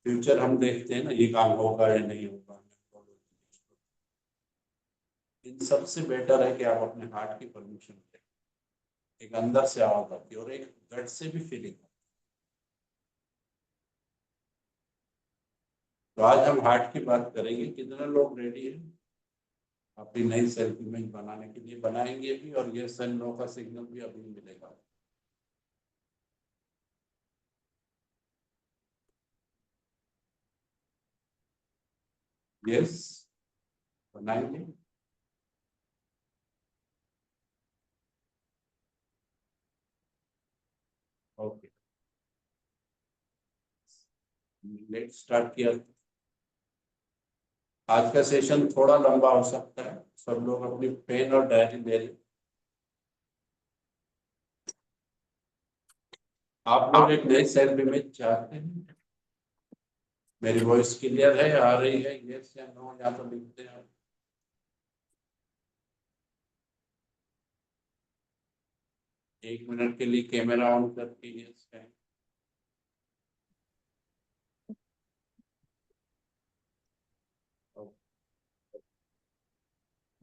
Future हम देखते हैं ना, ये काम होगा या नहीं होगा। इन सबसे बेटर है कि आप अपने हार्ट की परमिशन लें। एक अंदर से आवाज आती है और एक गट से भी फीलिंग। तो आज हम हार्ट की बात करेंगे। कितने लोग रेडी हैं अपनी नई सेल्फ इमेज बनाने के लिए? बनाएंगे भी, और ये सन नो का सिग्नल भी अभी मिलेगा। यस, बनाएंगे। ओके, लेट स्टार्ट किया। आज का सेशन थोड़ा लंबा हो सकता है। सब लोग अपनी पेन और डायरी ले लें। आप लोग एक नई सेल्फ इमेज चाहते हैं? मेरी वॉइस क्लियर है, आ रही है? यस या नो, या तो लिखते हैं। 1 मिनट के लिए कैमरा ऑन करके यस कहें।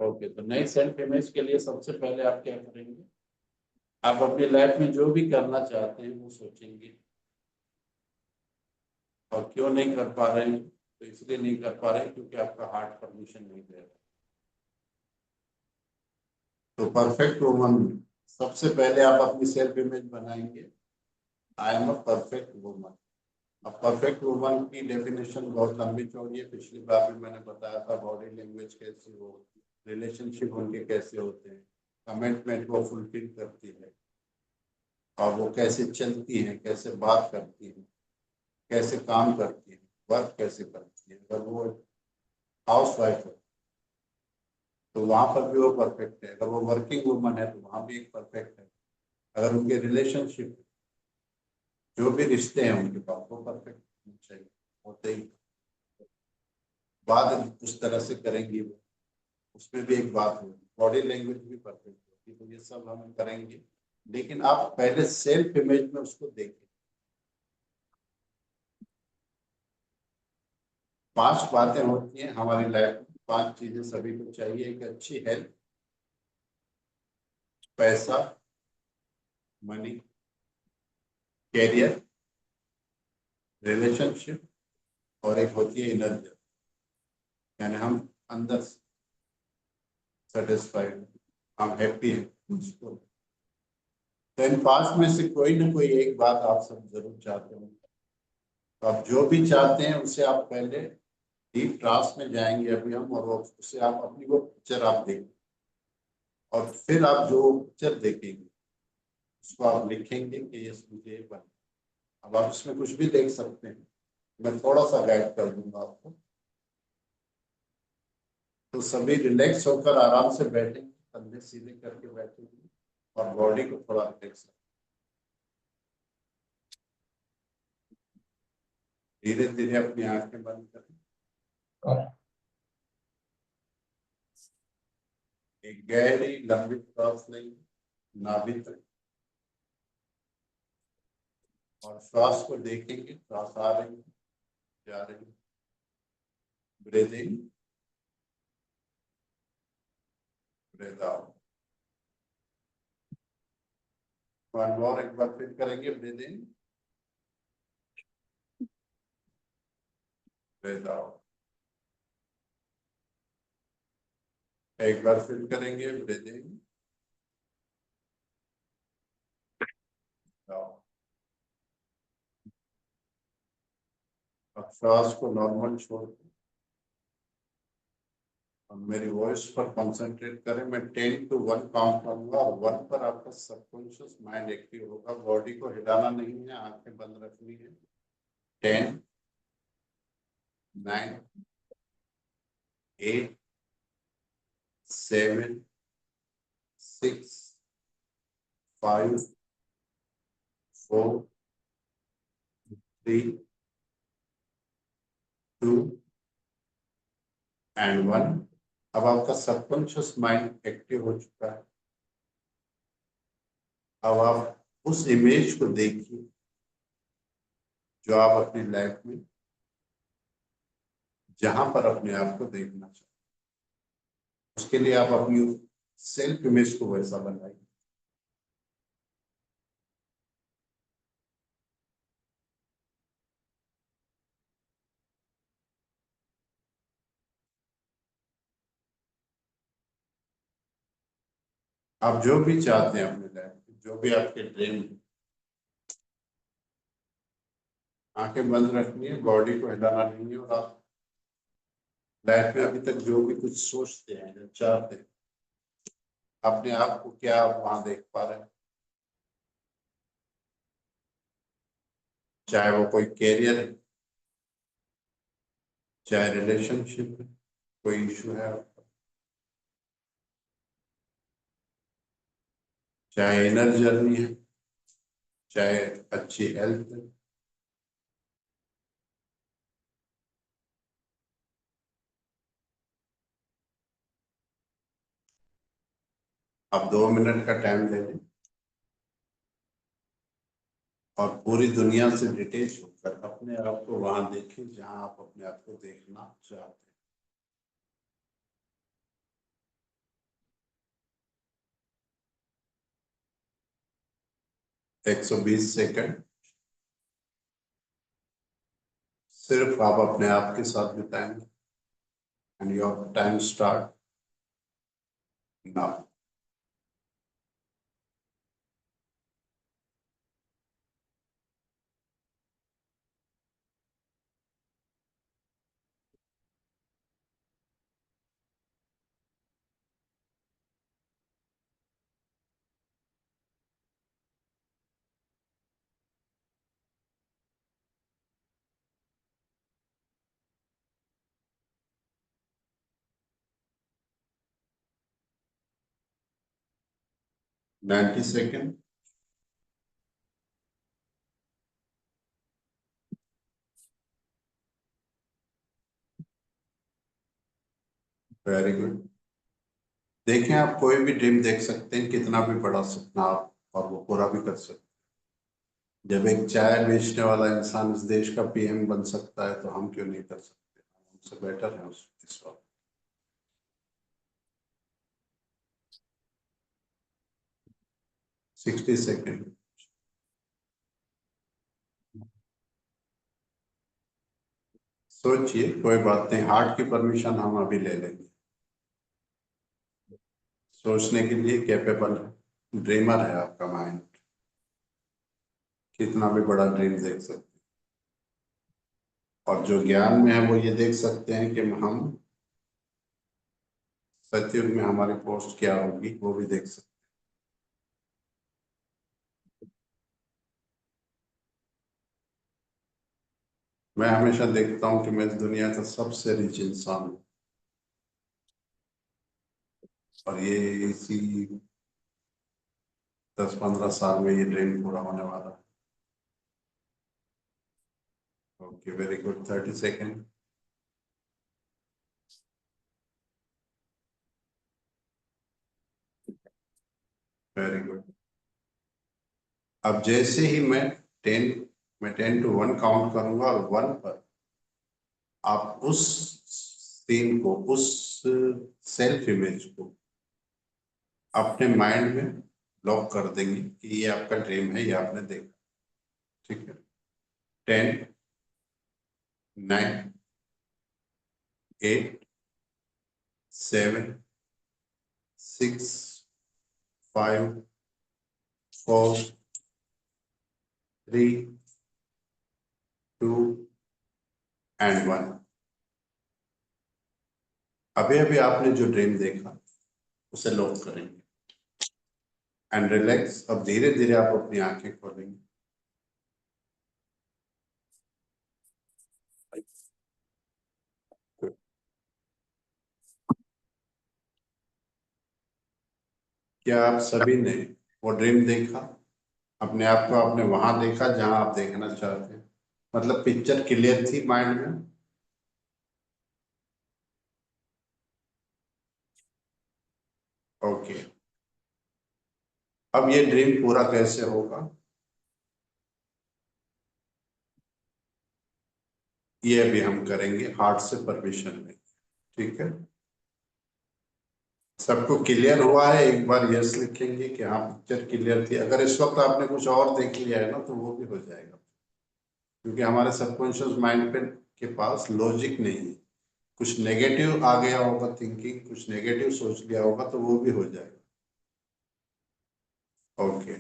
ओके, तो नई सेल्फ इमेज के लिए सबसे पहले आप क्या करेंगे? आप अपनी लाइफ में जो भी करना चाहते हैं वो सोचेंगे। और क्यों नहीं कर पा रहे हैं? तो इसलिए नहीं कर पा रहे हैं क्योंकि आपका हार्ट परमिशन नहीं दे रहा। तो परफेक्ट वुमन, सबसे पहले आप अपनी सेल्फ इमेज बनाएंगे। I am a perfect woman. अब परफेक्ट वुमन की डेफिनेशन बहुत लंबी चौड़ी है। पिछली बार भी मैंने बताया था बॉडी लैंग्वेज कैसी हो, रिलेशनशिप उनके कैसे होते हैं, कमिटमेंट वो फुलफिल करती है, और वो कैसे चलती हैं, कैसे बात करती हैं, कैसे काम करती है, वर्क कैसे करती है। अगर वो हाउस वाइफ है तो वहां पर भी वो परफेक्ट है। अगर वो वर्किंग वुमन है तो वहां भी एक परफेक्ट है। अगर उनके रिलेशनशिप, जो भी रिश्ते हैं उनके पास, वो परफेक्ट होने चाहिए, होते ही। बात उस तरह से करेंगी वो, उसमें भी एक बात होगी, बॉडी लैंग्वेज भी परफेक्ट होगी। तो ये सब हम करेंगे। लेकिन आप पहले सेल्फ इमेज में उसको देखें। 5 बातें होती हैं हमारी लाइफ में। 5 चीजें सभी को चाहिए। एक अच्छी हेल्थ, पैसा, मनी, कैरियर, रिलेशनशिप, और एक होती है इनर जर्नी, यानी हम अंदर सेटिस्फाइड, हम हैप्पी हैं उसको। तो इन 5 में से कोई ना कोई एक बात आप सब जरूर चाहते हो। तो आप जो भी चाहते हैं उसे आप पहले डीप ट्रांस में जाएंगे अभी हम, और उसे आप अपनी वो पिक्चर आप देखें। और फिर आप जो पिक्चर देखेंगे उसको आप लिखेंगे कि ये मुझे ये बना। अब आप इसमें कुछ भी देख सकते हैं, मैं थोड़ा सा गाइड कर दूंगा आपको। तो सभी रिलैक्स होकर आराम से बैठेंगे, कंधे सीधे करके बैठेंगे, और बॉडी को थोड़ा रिलैक्स। धीरे धीरे अपनी आंखें बंद करें। एक गहरी लंबी सांस लेंगे नाभि तक, और श्वास को देखेंगे। श्वास आ रही है, जा रही है। Breathing, breathe out. वन मोर, एक बार फिर करेंगे। Breathing, breathe out. एक बार फिर करेंगे। Breathing out. अब श्वास को नॉर्मल छोड़ के और मेरी वॉइस पर कंसंट्रेट करें। मैं 10 to 1 काउंट करूंगा, और 1 पर आपका सबकॉन्शियस माइंड एक्टिव होगा। बॉडी को हिलाना नहीं है, आंखें बंद रखनी है। 10, 9, 8, 7, 6, 5, 4, 3, 2 एंड 1। अब आपका सबकॉन्शियस माइंड एक्टिव हो चुका है। अब आप उस इमेज को देखिए जो आप अपनी लाइफ में जहां पर अपने आप को देखना चाहते हैं। उसके लिए आप अपनी सेल्फ इमेज को वैसा बनाइए। आप जो भी चाहते हैं अपने लाइफ में, जो भी आपके ड्रीम है, आंखें बंद रखनी है, बॉडी को हिलाना नहीं है, और आप लाइफ में अभी तक जो भी कुछ सोचते हैं या चाहते हैं, अपने आप को क्या आप वहां देख पा रहे हैं। चाहे वो कोई कैरियर है, चाहे रिलेशनशिप है, कोई इशू है आपका, चाहे इनर जर्नी है, चाहे अच्छी हेल्थ है। आप 2 मिनट का टाइम ले लें और पूरी दुनिया से डिटेच होकर अपने आप को वहां देखें जहां आप अपने आप को देखना चाहते 120 सेकंड सिर्फ आप अपने आप के साथ बिताएंगे। And your time start now. 90 second. Very good. देखें, आप कोई भी ड्रीम देख सकते हैं, कितना भी बड़ा सपना आप, और वो पूरा भी कर सकते हैं। जब एक चाय बेचने वाला इंसान इस देश का पीएम बन सकता है तो हम क्यों नहीं कर सकते। हमसे बेटर है उस इस वक्त। 60 सेकंड। सोचिए, कोई बात नहीं, हार्ट की परमिशन हम अभी ले लेंगे। सोचने के लिए कैपेबल है, ड्रीमर है आपका माइंड, कितना भी बड़ा ड्रीम देख सकते हैं। और जो ज्ञान में है वो ये देख सकते हैं कि हम सतयुग में हमारी पोस्ट क्या होगी, वो भी देख सकते हैं। मैं हमेशा देखता हूँ कि मैं इस दुनिया का सबसे रिच इंसान हूँ, और ये इसी 10-15 साल में ये ड्रीम पूरा होने वाला है। Okay, very good. 30 second. Very good. अब जैसे ही टेन मैं 10 to 1 काउंट करूंगा, और 1 पर आप उस सीन को, उस सेल्फ इमेज को अपने माइंड में लॉक कर देंगे कि ये आपका ड्रीम है, ये आपने देखा। ठीक है। 10, 9, 8, 7, 6, 5, 4, 3, 2 एंड 1। अभी अभी आपने जो ड्रीम देखा उसे लॉक करेंगे एंड रिलैक्स। अब धीरे धीरे आप अपनी आंखें खोलेंगे। क्या आप सभी ने वो ड्रीम देखा? अपने आप को आपने वहां देखा जहां आप देखना चाहते हैं? मतलब पिक्चर क्लियर थी माइंड में? ओके। अब ये ड्रीम पूरा कैसे होगा? ये अभी हम करेंगे, हार्ट से परमिशन लेंगे। ठीक है, सबको क्लियर हुआ है? एक बार यस लिखेंगे कि हाँ पिक्चर क्लियर थी। अगर इस वक्त आपने कुछ और देख लिया है ना तो वो भी हो जाएगा, क्योंकि हमारे सबकॉन्शियस माइंड पे के पास लॉजिक नहीं है। कुछ नेगेटिव आ गया होगा थिंकिंग, कुछ नेगेटिव सोच लिया होगा तो वो भी हो जाएगा। ओके,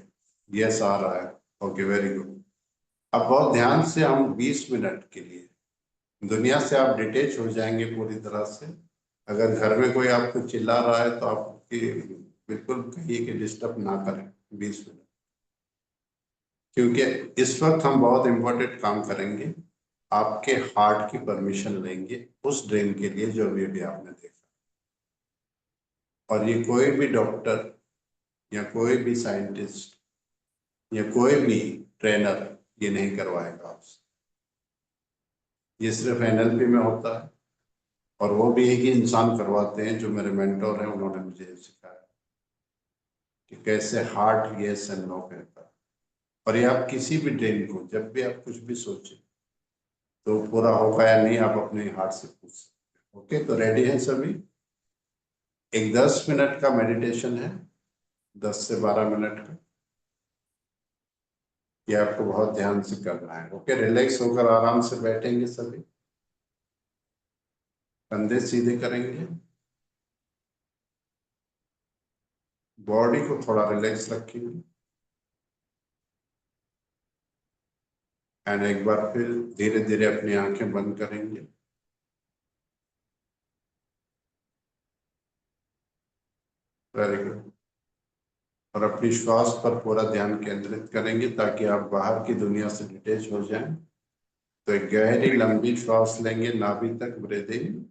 यस आ रहा है। Okay, very good. अब बहुत ध्यान से हम 20 मिनट के लिए दुनिया से आप डिटेच हो जाएंगे पूरी तरह से। अगर घर में कोई आपको चिल्ला रहा है तो आपकी बिल्कुल कहिए कि डिस्टर्ब ना करें 20 मिनट, क्योंकि इस वक्त हम बहुत इंपॉर्टेंट काम करेंगे। आपके हार्ट की परमिशन लेंगे उस ड्रीम के लिए जो अभी अभी आपने देखा। और ये कोई भी डॉक्टर या कोई भी साइंटिस्ट या कोई भी ट्रेनर ये नहीं करवाएगा आपसे। ये सिर्फ एनएलपी में होता है, और वो भी एक ही इंसान करवाते हैं जो मेरे मेंटोर हैं, उन्होंने मुझे सिखाया कि कैसे हार्ट यस एंड नो कहता है। और ये आप किसी भी ड्रीम को, जब भी आप कुछ भी सोचें तो पूरा होगा या नहीं, आप अपने हार्ट से पूछ सकते हैं। ओके, तो रेडी हैं सभी? एक 10 मिनट का मेडिटेशन है, 10 से 12 मिनट का। ये आपको बहुत ध्यान से करना है। ओके, रिलैक्स होकर आराम से बैठेंगे सभी, कंधे सीधे करेंगे, बॉडी को थोड़ा रिलैक्स रखेंगे, एंड एक बार फिर धीरे धीरे अपनी आंखें बंद करेंगे। Very good. और अपनी श्वास पर पूरा ध्यान केंद्रित करेंगे ताकि आप बाहर की दुनिया से डिटेच हो जाएं। तो एक गहरी लंबी श्वास लेंगे, नाभि तक ब्रीथ इन,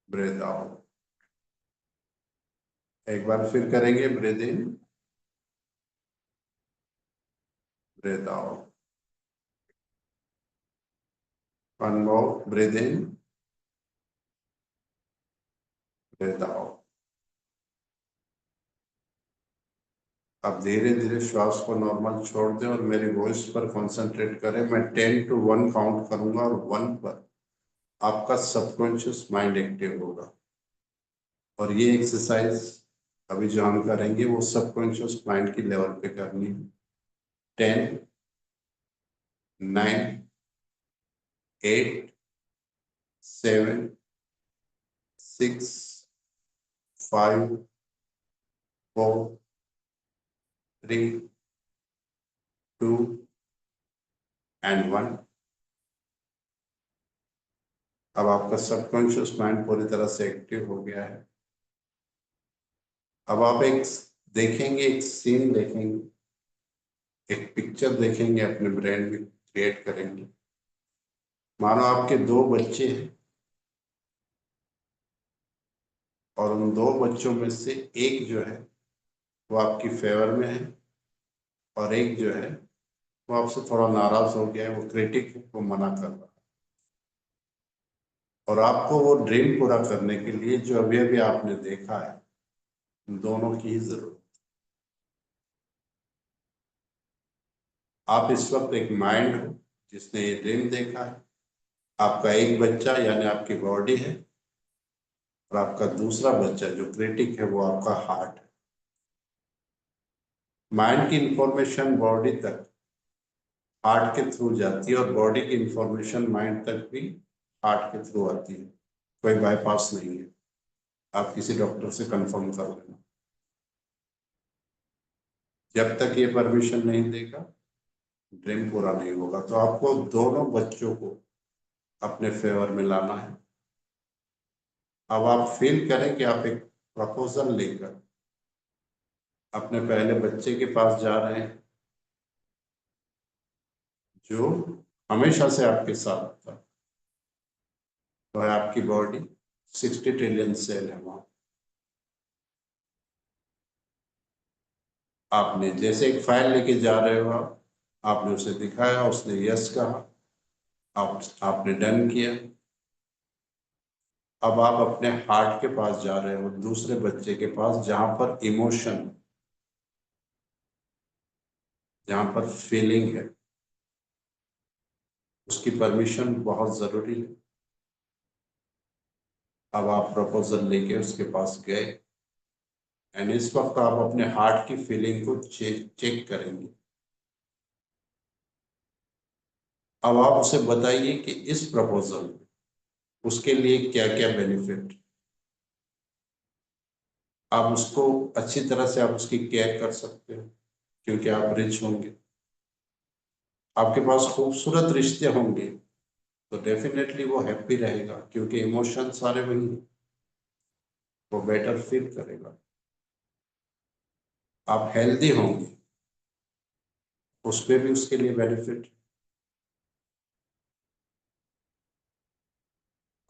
ब्रीथ आउट। एक बार फिर करेंगे, breathe in, breathe out. One more, breathe in, breathe out. अब धीरे धीरे श्वास को नॉर्मल छोड़ दें और मेरी वॉइस पर कंसंट्रेट करें। मैं 10 to 1 काउंट करूंगा और 1 पर आपका सबकॉन्शियस माइंड एक्टिव होगा। और ये एक्सरसाइज अभी जो हम करेंगे वो सबकॉन्शियस माइंड की लेवल पे करनी है। 10, 9, 8, 7, 6, 5, 4, 3, 2 एंड 1। अब आपका सबकॉन्शियस माइंड पूरी तरह से एक्टिव हो गया है। अब आप एक देखेंगे, एक सीन देखेंगे, एक पिक्चर देखेंगे, अपने ब्रेन में क्रिएट करेंगे। मानो आपके दो बच्चे हैं और उन दो बच्चों में से एक जो है वो आपकी फेवर में है, और एक जो है वो आपसे थोड़ा नाराज हो गया है, वो क्रिटिक है, वो मना कर रहा है। और आपको वो ड्रीम पूरा करने के लिए जो अभी अभी आपने देखा है, दोनों की ही जरूरत। आप इस वक्त एक माइंड हो जिसने ये ड्रीम देखा है, आपका एक बच्चा यानी आपकी बॉडी है, और आपका दूसरा बच्चा जो क्रिटिक है वो आपका हार्ट है। माइंड की इंफॉर्मेशन बॉडी तक हार्ट के थ्रू जाती है, और बॉडी की इंफॉर्मेशन माइंड तक भी हार्ट के थ्रू आती है। कोई बाईपास नहीं है, आप किसी डॉक्टर से कंफर्म कर लेना। जब तक ये परमिशन नहीं देगा ड्रीम पूरा नहीं होगा। तो आपको दोनों बच्चों को अपने फेवर में लाना है। अब आप फील करें कि आप एक प्रपोजल लेकर अपने पहले बच्चे के पास जा रहे हैं, जो हमेशा से आपके साथ था। तो है आपकी बॉडी, 60 ट्रिलियन सेल है वहां। आपने जैसे एक फाइल लेके जा रहे हो, आपने उसे दिखाया, उसने यस कहा, आपने डन किया। अब आप अपने हार्ट के पास जा रहे हो, दूसरे बच्चे के पास, जहां पर इमोशन, जहां पर फीलिंग है। उसकी परमिशन बहुत जरूरी है। अब आप प्रपोजल लेके उसके पास गए एंड इस वक्त आप अपने हार्ट की फीलिंग को चेक करेंगे। अब आप उसे बताइए कि इस प्रपोजल में उसके लिए क्या क्या बेनिफिट। आप उसको अच्छी तरह से आप उसकी केयर कर सकते हो क्योंकि आप रिच होंगे, आपके पास खूबसूरत रिश्ते होंगे, तो डेफिनेटली वो हैप्पी रहेगा क्योंकि इमोशन सारे वही हैं, वो बेटर फील करेगा। आप हेल्दी होंगे, उस पर भी उसके लिए बेनिफिट।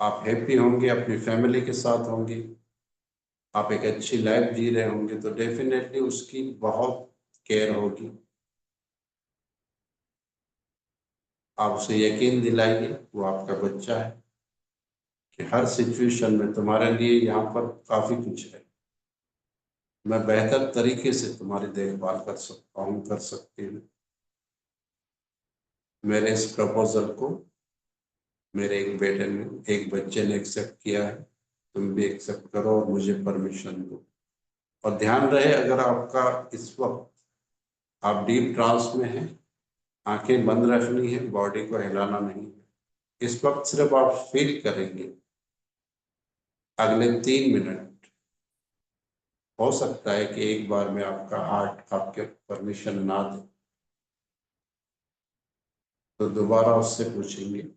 आप हैप्पी होंगे, अपनी फैमिली के साथ होंगे, आप एक अच्छी लाइफ जी रहे होंगे, तो डेफिनेटली उसकी बहुत केयर होगी। आप उसे यकीन दिलाइए, वो आपका बच्चा है, कि हर सिचुएशन में तुम्हारे लिए यहाँ पर काफी कुछ है, मैं बेहतर तरीके से तुम्हारी देखभाल कर सकता हूँ, कर सकती हूँ। मेरे इस प्रपोजल को मेरे एक बच्चे ने एक्सेप्ट किया है, तुम भी एक्सेप्ट करो और मुझे परमिशन दो। और ध्यान रहे, अगर आपका इस वक्त आप डीप ट्रांस में हैं, आंखें बंद रखनी है, बॉडी को हिलाना नहीं है। इस वक्त सिर्फ आप फील करेंगे। अगले 3 मिनट हो सकता है कि एक बार में आपका हार्ट आपके परमिशन ना दे, तो दोबारा उससे पूछेंगे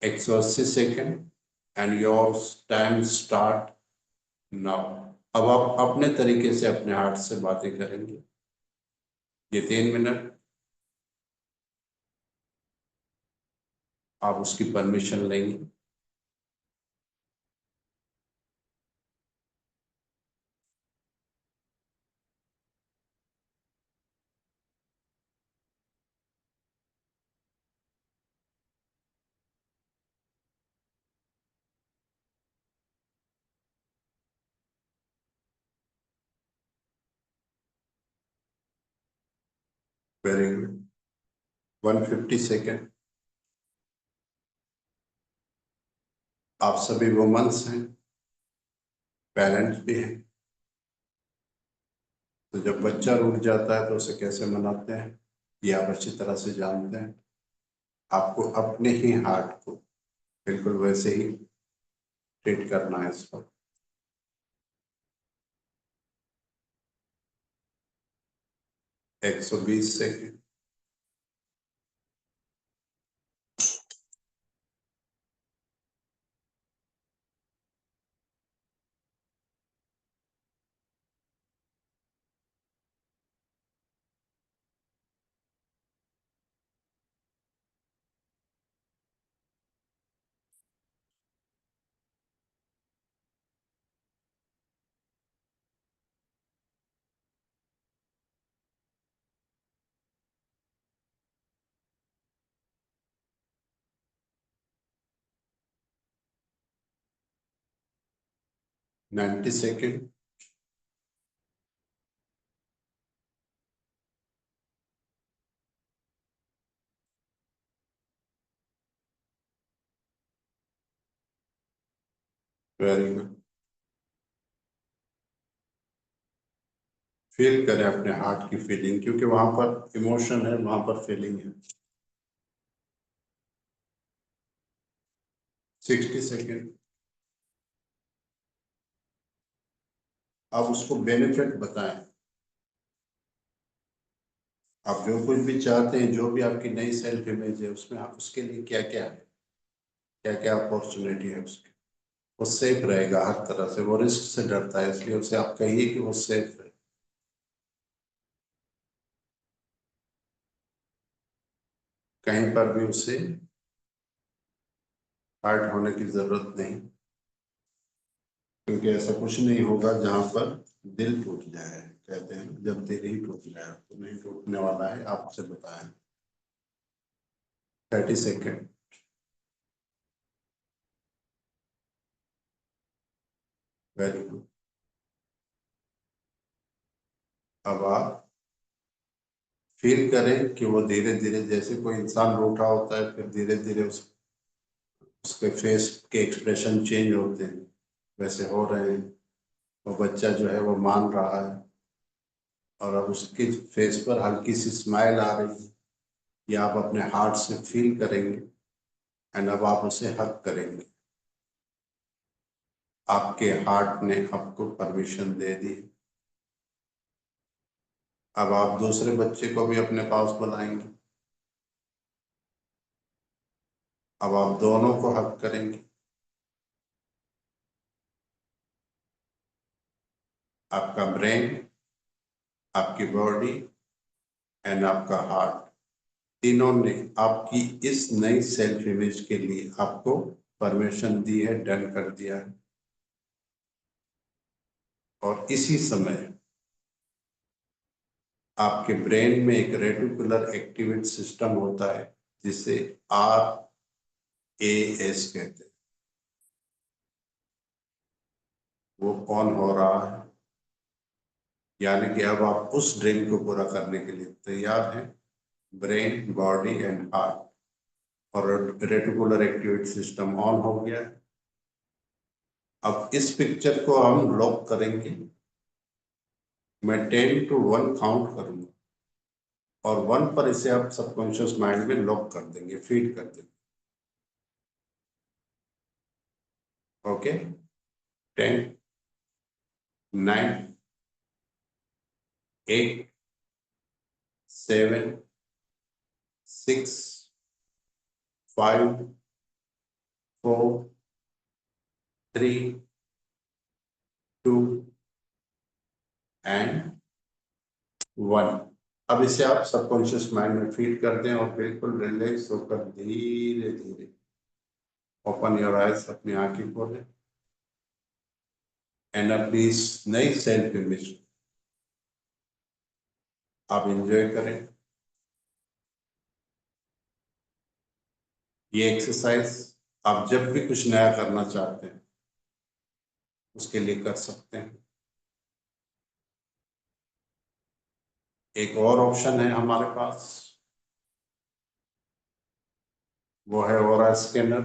180 second and your time start now. अब आप अपने तरीके से अपने हार्ट से बातें करेंगे। ये 3 मिनट आप उसकी परमिशन लेंगे। Very good. 150 सेकेंड। आप सभी वुमेन्स हैं, पेरेंट्स भी हैं, तो जब बच्चा रूठ जाता है तो उसे कैसे मनाते हैं ये आप अच्छी तरह से जानते हैं। आपको अपने ही हार्ट को बिल्कुल वैसे ही ट्रीट करना है इस पर। 120 second. Ninety second. Very good. Feel करें अपने हार्ट की फीलिंग, क्योंकि वहां पर इमोशन है, वहां पर फीलिंग है। 60 सेकेंड। आप उसको बेनिफिट बताएं, आप जो कुछ भी चाहते हैं, जो भी आपकी नई सेल्फ इमेज है, उसमें आप उसके लिए क्या क्या है, क्या क्या अपॉर्चुनिटी है उसकी। वो सेफ रहेगा हर तरह से, वो रिस्क से डरता है, इसलिए उसे आप कहिए कि वो सेफ है। कहीं पर भी उसे हर्ट होने की जरूरत नहीं, क्योंकि ऐसा कुछ नहीं होगा जहां पर दिल टूट जाए। कहते हैं जब दिल ही टूट जाए, तो नहीं टूटने वाला है, आप उसे बताएं। 30 सेकेंड। Very good. अब आप फील करें कि वो धीरे धीरे, जैसे कोई इंसान रूठा होता है फिर धीरे धीरे उसके फेस के एक्सप्रेशन चेंज होते हैं, वैसे हो रहे हैं। वो बच्चा जो है वो मान रहा है और अब उसके फेस पर हल्की सी स्माइल आ रही है। ये आप अपने हार्ट से फील करेंगे एंड अब आप उसे हक करेंगे। आपके हार्ट ने आपको परमिशन दे दी। अब आप दूसरे बच्चे को भी अपने पास बुलाएंगे। अब आप दोनों को हक करेंगे। आपका ब्रेन, आपकी बॉडी एंड आपका हार्ट, तीनों ने आपकी इस नई सेल्फ इमेज के लिए आपको परमिशन दी है, डन कर दिया है। और इसी समय आपके ब्रेन में एक रेटिकुलर एक्टिवेट सिस्टम होता है जिसे RAS कहते हैं। वो ऑन हो रहा है, यानी कि अब आप उस ड्रीम को पूरा करने के लिए तैयार हैं। ब्रेन, बॉडी एंड हार्ट और रेटिकुलर एक्टिवेट सिस्टम ऑन हो गया है। अब इस पिक्चर को हम लॉक करेंगे। मैं 10 to 1 काउंट करूंगा और 1 पर इसे आप सबकॉन्शियस माइंड में लॉक कर देंगे, फीड कर देंगे। Okay, 10, 9, 8, 7, 6, 5, 4, 3, 2 and 1। अब इसे आप सबकॉन्शियस माइंड में फीड कर दें और बिल्कुल रिलैक्स होकर धीरे धीरे ओपन योर आइज, अपनी आंखें खोलें एंड अपनी इस नई सेल्फ इमेज आप एंजॉय करें। ये एक्सरसाइज आप जब भी कुछ नया करना चाहते हैं उसके लिए कर सकते हैं। एक और ऑप्शन है हमारे पास, वो है ऑरा स्कैनर।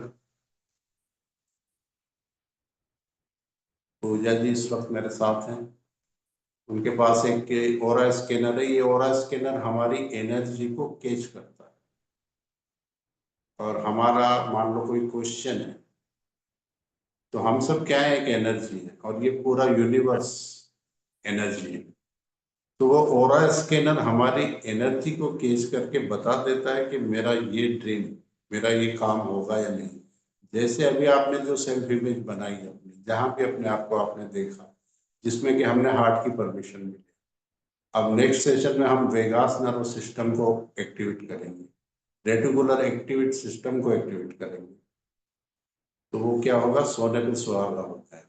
पूजा जी इस वक्त मेरे साथ हैं, उनके पास एक ऑरा स्कैनर है। ये ऑरा स्कैनर हमारी एनर्जी को कैच करता है और हमारा मान लो कोई क्वेश्चन है तो हम सब क्या है, एक एनर्जी है और ये पूरा यूनिवर्स एनर्जी है। तो वो ऑरा स्कैनर हमारी एनर्जी को कैच करके बता देता है कि मेरा ये ड्रीम, मेरा ये काम होगा या नहीं। जैसे अभी आपने जो सेल्फ इमेज बनाई अपनी, जहां पे अपने आप को आपने देखा, जिसमें कि हमने हार्ट की परमिशन मिली। अब नेक्स्ट सेशन में हम वेगास नर्व सिस्टम को एक्टिवेट करेंगे, रेटिकुलर एक्टिवेट सिस्टम को एक्टिवेट करेंगे। तो वो क्या होगा, सोने पे सुहागा होता है।